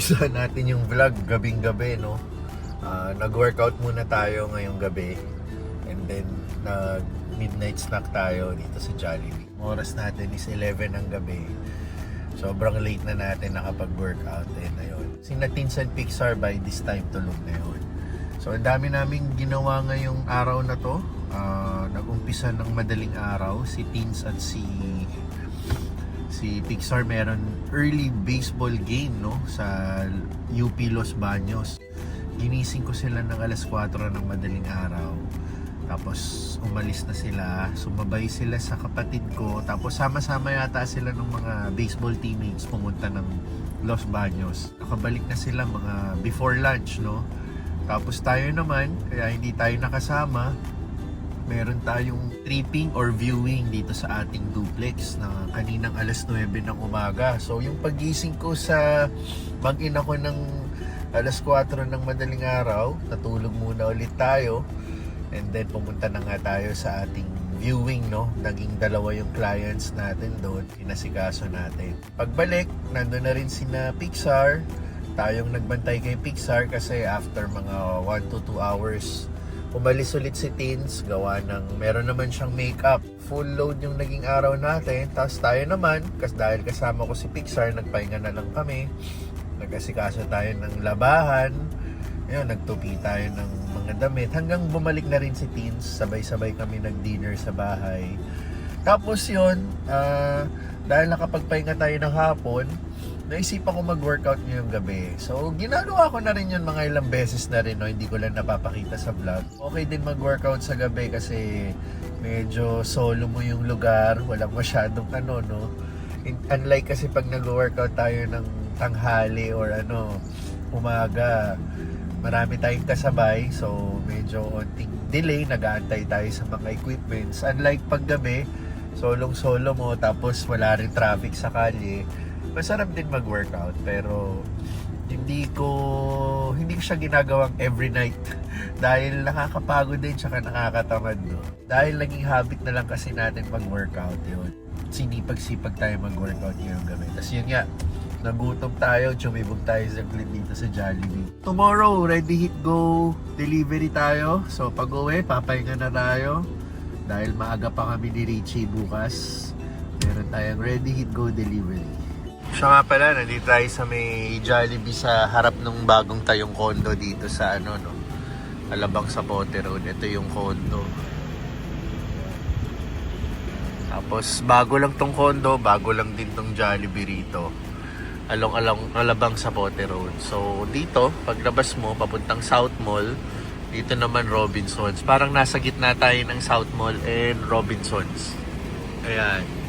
Inumpisahan natin yung vlog gabing-gabi, no? Nag-workout muna tayo ngayong gabi. And then, nag-midnight snack tayo dito sa Jollibee. Oras natin is 11 ng gabi. Sobrang late na natin nakapag-workout. And ayun. Sina Teens and Pixar by this time tulog na yun. So, ang dami naming ginawa ngayong araw na to. Nag-umpisa ng madaling araw. Si Teens at si Pixar meron early baseball game, no, sa UP Los Baños. Ginising ko sila ng alas 4 ng madaling araw. Tapos umalis na sila, sumabay sila sa kapatid ko. Tapos sama-sama yata sila ng mga baseball teammates pumunta ng Los Baños. Nakabalik na sila mga before lunch, no. Tapos tayo naman, kaya hindi tayo nakasama, meron tayong tripping or viewing dito sa ating duplex na kaninang alas 9 ng umaga. So yung pagising ko sa mag-ina ko ng alas 4 ng madaling araw, natulog muna ulit tayo. And then pumunta na nga tayo sa ating viewing, no. Naging dalawa yung clients natin doon, pinasikaso natin. Pagbalik, nandun na rin sina Pixar. Tayong nagbantay kay Pixar kasi after mga 1 to 2 hours umalis ulit si Teens, gawa ng meron naman siyang makeup. Full load yung naging araw natin. Tapos tayo naman, dahil kasama ko si Pixar, nagpahinga na lang kami. Nag-asikaso tayo ng labahan. Ayun, nagtupi tayo ng mga damit. Hanggang bumalik na rin si Teens, sabay-sabay kami nag-dinner sa bahay. Tapos yun, dahil nakapagpahinga tayo ng hapon, naisipan ko mag-workout ngayong gabi. So, ginagawa ko na rin yun mga ilang beses na rin, no? Hindi ko lang napapakita sa vlog. Okay din mag-workout sa gabi kasi medyo solo mo yung lugar, walang masyadong no? Unlike kasi pag nag-workout tayo ng tanghali or umaga, marami tayong kasabay. So, medyo onting delay, nag-aantay tayo sa mga equipments. Unlike pag gabi, solong-solo mo, tapos wala rin traffic sa kalye. Masarap din mag-workout pero hindi ko siya ginagawang every night dahil nakakapagod din tsaka nakakatamad, no? Dahil naging habit na lang kasi natin mag-workout yun. Sinipag-sipag tayo mag-workout ngayong gabi. Tapos yun nga, nagutom tayo, tsumibog tayo sa clip dito sa Jollibee. Tomorrow, ready hit go delivery tayo. So pag uwi, papahinga na tayo dahil maaga pa kami ni Richie bukas. Meron tayong ready hit go delivery. Siya nga pala, nandito tayo sa may Jollibee sa harap ng bagong tayong condo dito sa Alabang Sapote Road. Ito yung condo. Tapos bago lang tong condo, bago lang din tong Jollibee rito. Alabang Sapote Road. So dito, paglabas mo, papuntang South Mall, dito naman Robinsons. Parang nasa gitna tayo ng South Mall and Robinsons. Ayan.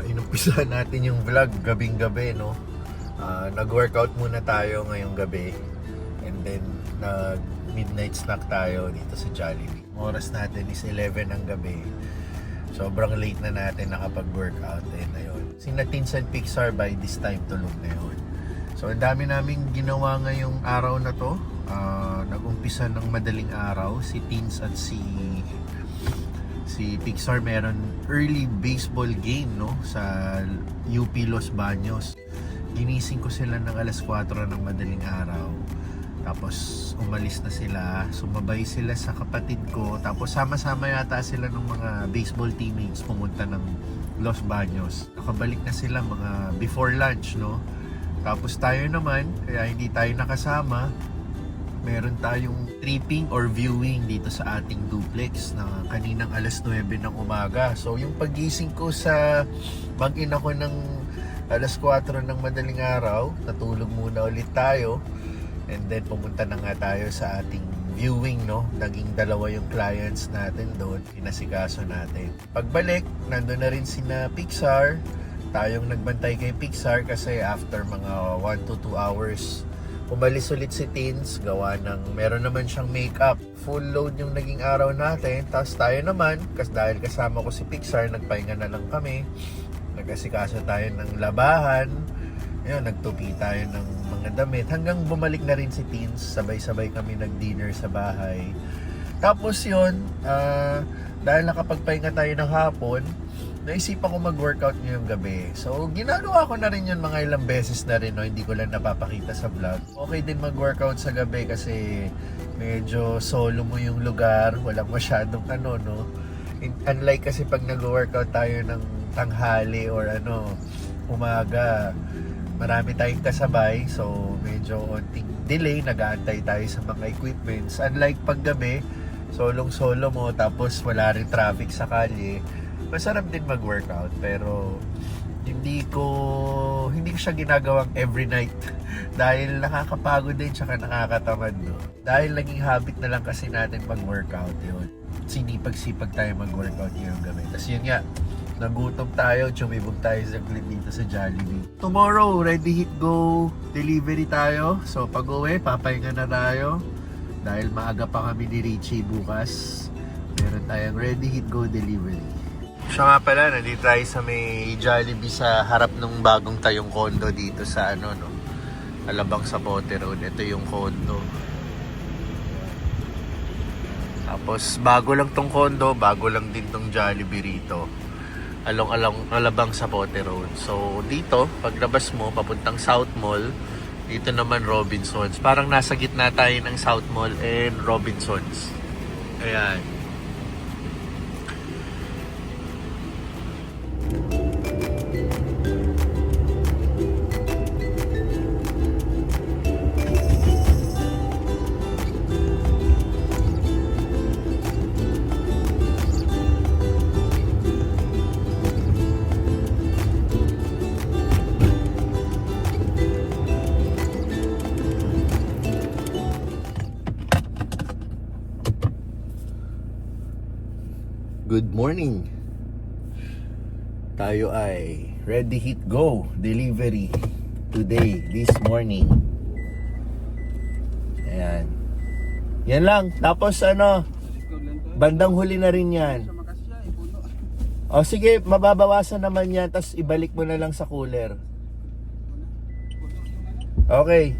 Inumpisahan natin yung vlog gabing-gabi, no? Nag-workout muna tayo ngayong gabi. And then, nag-midnight snack tayo dito sa Jollibee. Oras natin is 11 ng gabi. Sobrang late na natin nakapag-workout. And ayun. Sina Teens and Pixar by this time tulog na yun. So, ang dami naming ginawa ngayong araw na to. Nag-umpisa ng madaling araw. Si Teens at si Pixar meron early baseball game, no, sa UP Los Baños. Ginising ko sila ng alas 4 ng madaling araw. Tapos umalis na sila, sumabay sila sa kapatid ko, tapos sama-sama yata sila ng mga baseball teammates pumunta ng Los Baños. Nakabalik na sila mga before lunch, no? Tapos tayo naman, kaya hindi tayo nakasama, meron tayong tripping or viewing dito sa ating duplex na kaninang alas 9 ng umaga. So yung pagising ko sa mag-in ako ng alas 4 ng madaling araw, natulog muna ulit tayo. And then pumunta na nga tayo sa ating viewing, no? Naging dalawa yung clients natin doon, inasikaso natin. Pagbalik, nandun na rin sina Pixar. Tayong nagbantay kay Pixar kasi after mga 1 to 2 hours, umalis ulit si Teens, gawa ng meron naman siyang makeup. Full load yung naging araw natin. Tapos tayo naman, dahil kasama ko si Pixar, nagpahinga na lang kami. Nag-asikaso tayo ng labahan. Ayun, nagtupi tayo ng mga damit hanggang bumalik na rin si Teens. Sabay-sabay kami nag-dinner sa bahay. Tapos yun, dahil nakapagpahinga tayo ng hapon, naisipan ko mag-workout ngayong gabi. So, ginagawa ko na rin yun mga ilang beses na rin, no? Hindi ko lang napapakita sa vlog. Okay din mag-workout sa gabi kasi medyo solo mo yung lugar, walang masyadong no? Unlike kasi pag nag-workout tayo ng tanghali or umaga, marami tayong kasabay, so medyo onting delay, nag-aantay tayo sa mga equipments. Unlike pag gabi, solong-solo mo, tapos wala rin traffic sa kalye, masarap din mag-workout, pero hindi ko siya ginagawang every night dahil nakakapagod din tsaka nakakatamad, no? Dahil naging habit na lang kasi natin mag-workout yun. Sinipag-sipag tayo mag-workout yung gabi. Tapos yun nga, nagutom tayo, tsumibog tayo sa clip dito sa Jollibee. Tomorrow, ready hit go delivery tayo. So pag uwi, papahinga na tayo. Dahil maaga pa kami ni Richie bukas. Meron tayong ready hit go delivery. Siya nga pala, nandito tayo sa may Jollibee sa harap ng bagong tayong condo dito sa Alabang Zapote Road. Ito yung condo. Tapos bago lang tong condo, bago lang din tong Jollibee rito. Alabang Zapote Road. So dito, paglabas mo papuntang South Mall, dito naman Robinsons. Parang nasa gitna tayo ng South Mall and Robinsons. Ayan. Good morning. Tayo ay ready hit go delivery today, this morning. Ayan. Yan lang. Tapos bandang huli na rin yan. O sige, mababawasan naman yan, tapos ibalik mo na lang sa cooler. Okay.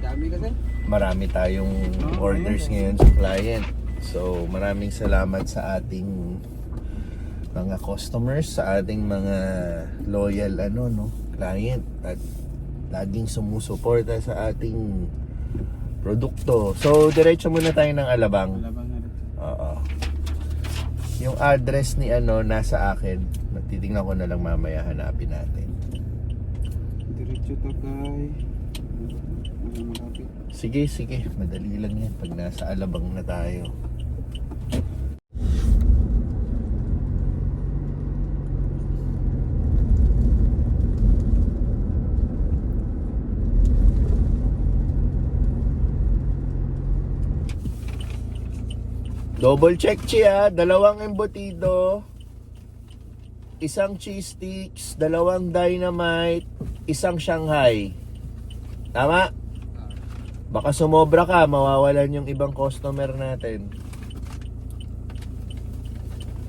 Dami kasi. Marami tayong orders ngayon sa client. So, maraming salamat sa ating mga customers, sa ating mga loyal client at laging sumusuporta sa ating produkto. So, diretso muna tayo ng Alabang. Alabang na rin. Oo. Yung address ni nasa akin. Titingnan ko na lang mamaya, hanapin natin. Diretso to kay malapit. Sige, madali lang yan pag nasa Alabang na tayo. Double check siya, 2 embutido, 1 cheese sticks, 2 dynamite, 1 Shanghai. Tama? Baka sumobra ka, mawawalan yung ibang customer natin.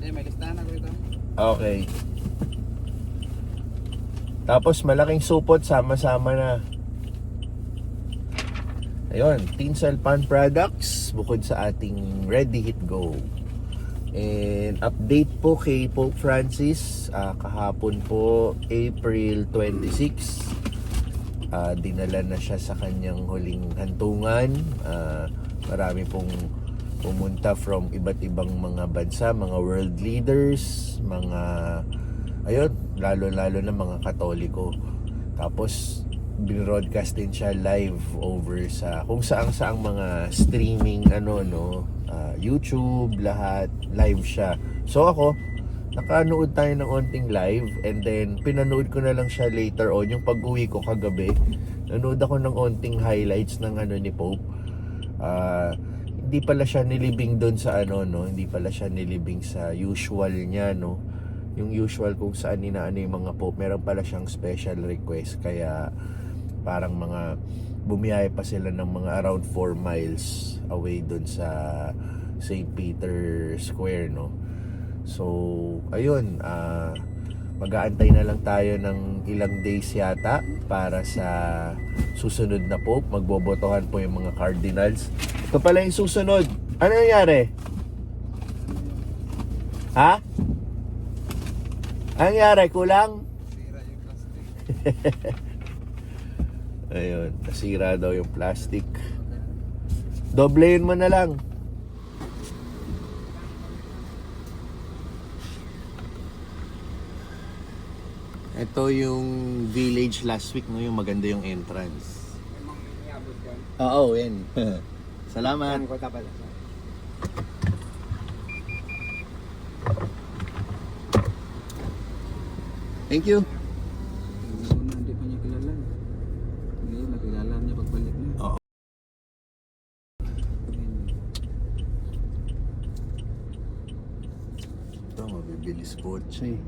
May listahan ako ito. Okay. Tapos malaking supot, sama-sama na. Ayun, Tinsel Pan Products, bukod sa ating Ready Hit Go. And update po kay Pope Francis, kahapon po, April 26. dinala na siya sa kanyang huling hantungan. Marami pong pumunta from iba't ibang mga bansa, mga world leaders, mga ayun, lalo-lalo na mga Katoliko. Tapos binroadcast din siya live over sa kung saang mga streaming YouTube, lahat live siya. So ako, nakanood tayo ng onting live, and then pinanood ko na lang siya later on yung pag-uwi ko kagabi. Nanood ako ng onting highlights ng ni Pope. Hindi pala siya nilibing doon sa hindi pala siya nilibing sa usual niya, no. Yung usual kung saan inaano yung mga Pope, meron pala siyang special request, kaya parang mga bumiyaya pa sila ng mga around 4 miles away doon sa St. Peter Square, no. So ayun, mag-aantay na lang tayo ng ilang days yata para sa susunod na Pope. Magbobotohan po yung mga cardinals. Ito pala yung susunod. Ano nangyari? Ha? Ano nangyari? Kulang? Sira yung plastic. Ayun, nasira daw yung plastic. Doblein mo na lang. Ito yung village last week, no? Yung maganda yung entrance. Emang iabot yan. Oo, yan. Salamat. Ko tapos. Thank you. Hindi pa niya kilala. Ngayon, nakilala niya pagbalik niya. Oo. Ito, mabibilis kotse.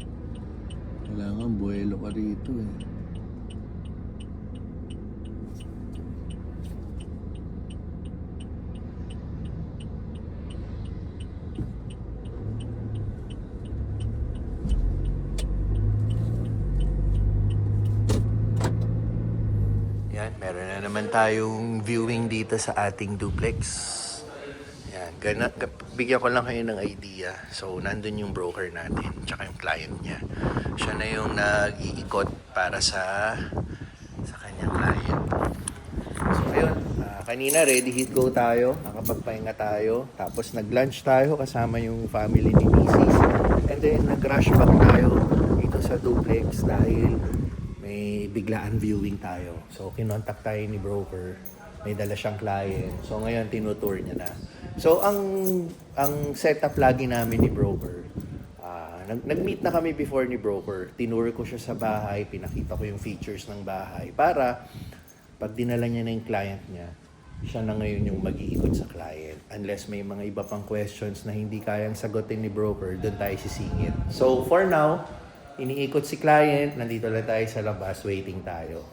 Kailangan buwelo ka rito eh. Yan, meron na naman tayong viewing dito sa ating duplex. Yan, bigyan ko lang kayo ng idea. So, nandun yung broker natin, tsaka yung client niya. Siya na yung nag-iikot para sa kanyang client. So, ayun. Kanina, ready hit go tayo. Nakapagpahinga tayo. Tapos, nag-lunch tayo kasama yung family ni Mrs. And then, nag-rush back tayo dito sa duplex dahil may biglaan viewing tayo. So, kinontak tayo ni broker. May dala siyang client. So, ngayon, tinutour niya na. So, ang setup lagi namin ni broker, nag-meet na kami before ni broker. Tinur ko siya sa bahay, pinakita ko yung features ng bahay para pag dinala niya na yung client niya, siya na ngayon yung mag-iikot sa client. Unless may mga iba pang questions na hindi kayang sagutin ni broker, doon tayo sisingit. So, for now, iniikot si client, nandito lang tayo sa labas, waiting tayo.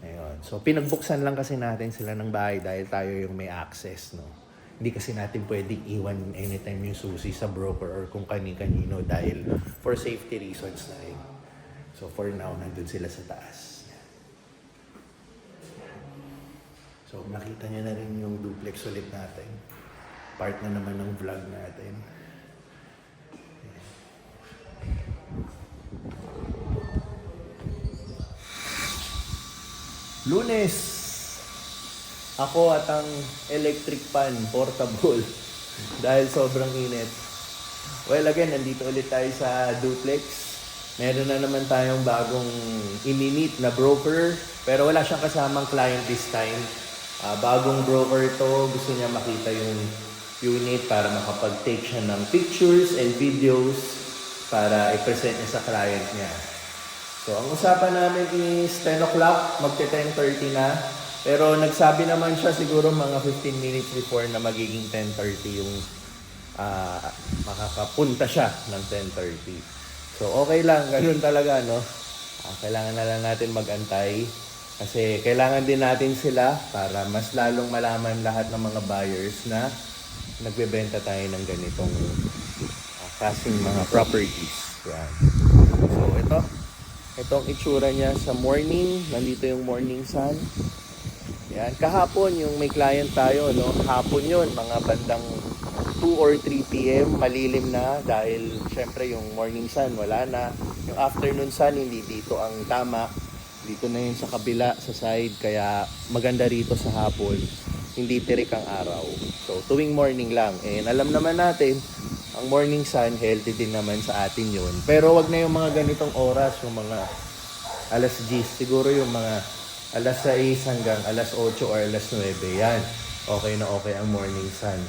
Ayun. So, pinagbuksan lang kasi natin sila ng bahay dahil tayo yung may access, no? Hindi kasi natin pwedeng iwan anytime yung susi sa broker or kung kani-kanino dahil for safety reasons na rin. So, for now, nandun sila sa taas. So, nakita niyo na rin yung duplex ulit natin. Part na naman ng vlog natin. Lunes, ako at ang electric pan, portable, dahil sobrang init. Well, again, nandito ulit tayo sa duplex. Meron na naman tayong bagong ininit na broker, pero wala siyang kasamang client this time. Bagong broker to, gusto niya makita yung unit para makapag-take siya ng pictures and videos para i-present niya sa client niya. So, ang usapan namin is 10 o'clock, magte-10:30 na. Pero nagsabi naman siya siguro mga 15 minutes before na magiging 10:30 yung makakapunta siya ng 10:30. So, okay lang. Ganun talaga, no? Kailangan na lang natin mag-antay. Kasi kailangan din natin sila para mas lalong malaman lahat ng mga buyers na nagbebenta tayo ng ganitong klaseng mga properties. Yan. So, itong itsura niya sa morning. Nandito yung morning sun. Yan. Kahapon, yung may client tayo, no? Hapon yun, mga bandang 2 or 3 p.m. Malilim na dahil syempre yung morning sun wala na. Yung afternoon sun, hindi dito ang tama. Dito na yun sa kabila, sa side. Kaya maganda rito sa hapon. Hindi tirik ang araw. So, tuwing morning lang. And alam naman natin, ang morning sun, healthy din naman sa atin yun. Pero wag na yung mga ganitong oras, yung mga alas 10. Siguro yung mga alas 6 hanggang alas 8 or alas 9. Yan. Okay na okay ang morning sun.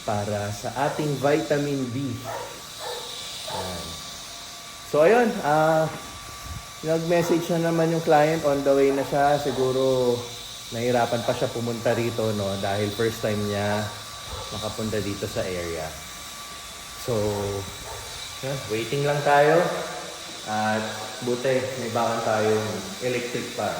Para sa ating vitamin D. Yan. So, ayun. Nag-message na naman yung client, on the way na siya. Siguro nahirapan pa siya pumunta rito, no? Dahil first time niya makapunta dito sa area. So, waiting lang tayo. At buti, may bakan tayong electric pa.